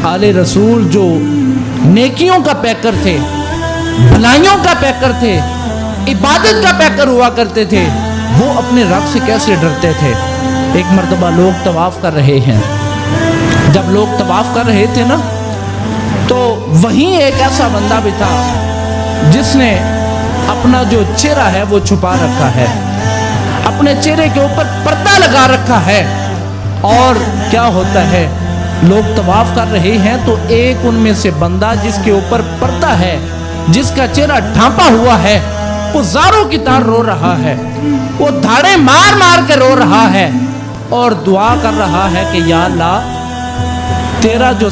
आले रसूल जो नेकियों का पैकर थे, भलाइयों का पैकर थे, इबादत का पैकर हुआ करते थे, वो अपने रब से कैसे डरते थे। एक मर्तबा लोग तवाफ़ कर रहे हैं, जब लोग तवाफ़ कर रहे थे ना, तो वहीं एक ऐसा बंदा भी था जिसने अपना जो चेहरा है वो छुपा रखा है, अपने चेहरे के ऊपर पर्दा लगा रखा है। और क्या होता है, लोग तवाफ़ कर रहे हैं तो एक उनमें से बंदा जिसके ऊपर पर्दा है, जिसका चेहरा ढांपा हुआ है, वो ज़ारों की तरह रो रहा है, वो धाड़े मार मार के रो रहा है और दुआ कर रहा है कि या अल्लाह, तेरा जो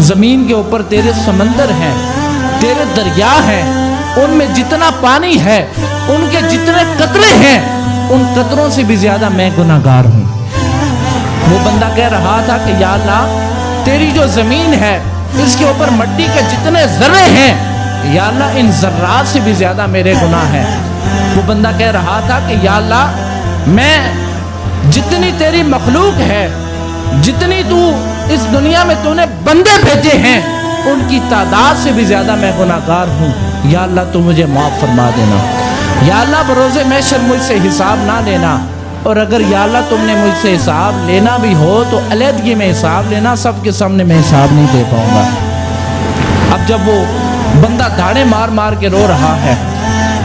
ज़मीन के ऊपर तेरे समंदर हैं, तेरे दरिया हैं, उनमें जितना पानी है, उनके जितने कतरे हैं, उन कतरों से भी ज़्यादा मैं गुनाहगार हूँ। वो बंदा कह रहा था कि या अल्लाह, तेरी जो ज़मीन है, इसके ऊपर मिट्टी के जितने ज़र्रे हैं, या अल्लाह, इन ज़र्रात से भी ज़्यादा मेरे गुनाह हैं। वो बंदा कह रहा था कि या अल्लाह, मैं जितनी तेरी मखलूक है, जितनी तू इस दुनिया में तूने बंदे भेजे हैं, उनकी तादाद से भी ज़्यादा मैं गुनाहगार हूँ। या अल्लाह, तू मुझे माफ़ फरमा देना। या अल्लाह, बरोज़े महशर मुझसे हिसाब ना लेना, और अगर या अल्लाह तुमने मुझसे हिसाब लेना भी हो तो अलहदगी में हिसाब लेना, सबके सामने मैं हिसाब नहीं दे पाऊँगा। अब जब वो बंदा धाड़े मार मार के रो रहा है,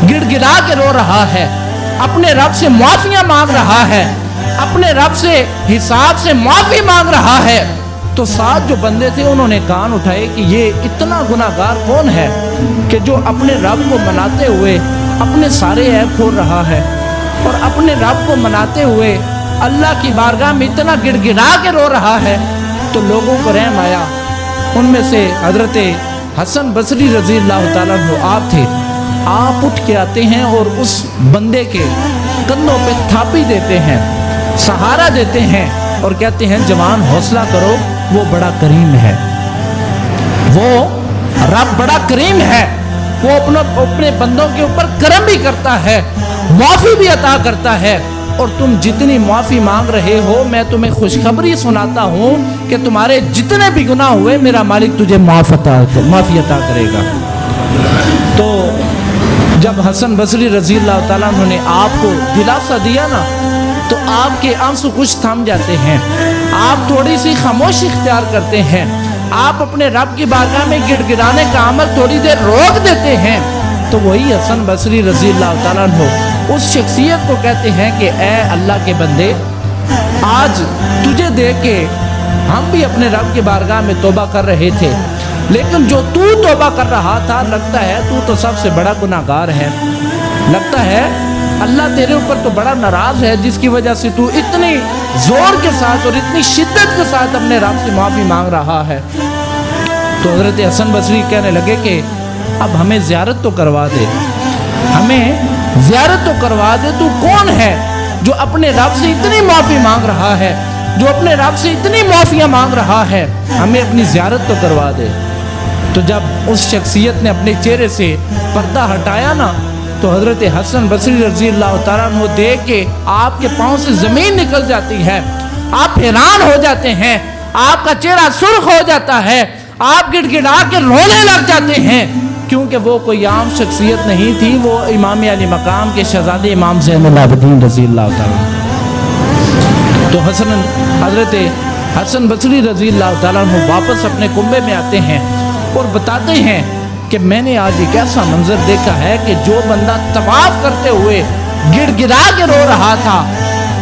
गिड़गिड़ा के रो रहा है, अपने रब से माफ़ियाँ मांग रहा है, अपने रब से हिसाब से माफ़ी मांग रहा है, तो साथ जो बंदे थे उन्होंने कान उठाए कि ये इतना गुनाहगार कौन है कि जो अपने रब को मनाते हुए अपने सारे ऐब खोल रहा है, और अपने रब को मनाते हुए अल्लाह की बारगाह में इतना गिड़गिड़ा के रो रहा है। तो लोगों को रहम आया। उनमें से हज़रत हसन बसरी रज़ी अल्लाह ताला अन्हु आप थे। आप उठ के आते हैं और उस बंदे के कंधों पे थापी देते हैं, सहारा देते हैं और कहते हैं जवान हौसला करो, वो बड़ा करीम है, वो रब बड़ा करीम है, वो अपने बंदों के ऊपर करम भी करता है, माफ़ी भी अता करता है, और तुम जितनी माफ़ी मांग रहे हो, मैं तुम्हें खुशखबरी सुनाता हूँ कि तुम्हारे जितने भी गुनाह हुए मेरा मालिक तुझे माफ़ी अता करेगा। तो जब हसन बसरी रज़ी अल्लाह ताला अन्हु ने आपको दिलासा दिया ना, तो आपके आंसू कुछ थम जाते हैं, आप थोड़ी सी खामोशी इख्तियार करते हैं, आप अपने रब की बारगाह में गिड़गिड़ाने का अमल थोड़ी देर रोक देते हैं। तो वही हसन बसरी रज़ी अल्लाह ताला अन्हु उस शख्सियत को कहते हैं कि ए अल्लाह के बंदे, आज तुझे देख के हम भी अपने रब की बारगाह में तौबा कर रहे थे, लेकिन जो तू तौबा कर रहा था, लगता है तू तो सबसे बड़ा गुनाहगार है, लगता है अल्लाह तेरे ऊपर तो बड़ा नाराज़ है, जिसकी वजह से तू इतनी ज़ोर के साथ और इतनी शिद्दत के साथ अपने रब से माफ़ी मांग रहा है। तो हज़रत हसन बसरी कहने लगे कि अब हमें ज़ियारत तो करवा दे, हमें ज़ियारत तो करवा दे, तू कौन है जो अपने रब से इतनी माफ़ी मांग रहा है, जो अपने रब से इतनी माफ़ियाँ मांग रहा है, हमें अपनी ज़ियारत तो करवा दे। तो जब उस शख्सियत ने अपने चेहरे से पर्दा हटाया ना, तो हज़रत हसन बसरी रज़ी अल्लाह ताला अन्हु देख के आपके पाँव से ज़मीन निकल जाती है, आप हैरान हो जाते हैं, आपका चेहरा सुर्ख हो जाता है, आप गिड़गिड़ा के रोने लग जाते हैं, क्योंकि वो कोई आम शख्सियत नहीं थी, वो इमाम अली मकाम के शहज़ादे इमाम ज़ैनुल आबिदीन रज़ी अल्लाह ताला। तो हज़रत हसन बसरी रज़ी अल्लाह ताला अन्हु वापस अपने कुंबे में आते हैं और बताते हैं कि मैंने आज एक ऐसा मंजर देखा है कि जो बंदा तवाफ़ करते हुए गिड़गिड़ा के रो रहा था,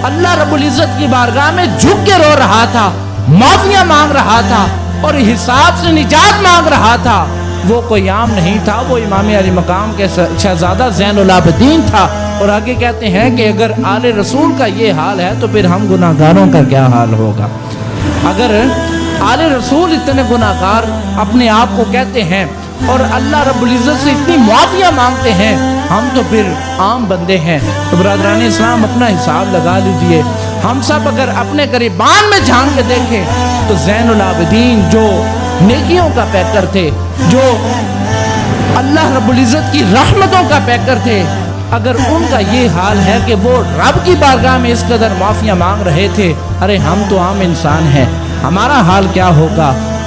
अल्लाह रब्बुल इज़्ज़त की बारगाह में झुक के रो रहा था, माफ़ियाँ मांग रहा था और हिसाब से निजात मांग रहा था, वो कोई आम नहीं था, वो इमाम अली मकाम के शहज़ादा ज़ैनुल आबिदीन था। और आगे कहते हैं कि अगर आले रसूल का ये हाल है तो फिर हम गुनाहगारों का क्या हाल होगा। अगर आले रसूल इतने गुनाहगार अपने आप को कहते हैं और अल्लाह रब्बुल इज़्ज़त से इतनी माफ़ियाँ मांगते हैं, हम तो फिर आम बंदे हैं। तो बरादरान इस्लाम, अपना हिसाब लगा लीजिए। हम सब अगर अपने ग़रीबान में झांक के देखें तो ज़ैनुल आबिदीन जो नेकियों का पैकर थे, जो अल्लाह रब्बुल इज़्ज़त की रहमतों का पैकर थे, अगर उनका ये हाल है कि वो रब की बारगाह में इस कदर माफ़ियाँ मांग रहे थे, अरे हम तो आम इंसान हैं, हमारा हाल क्या होगा।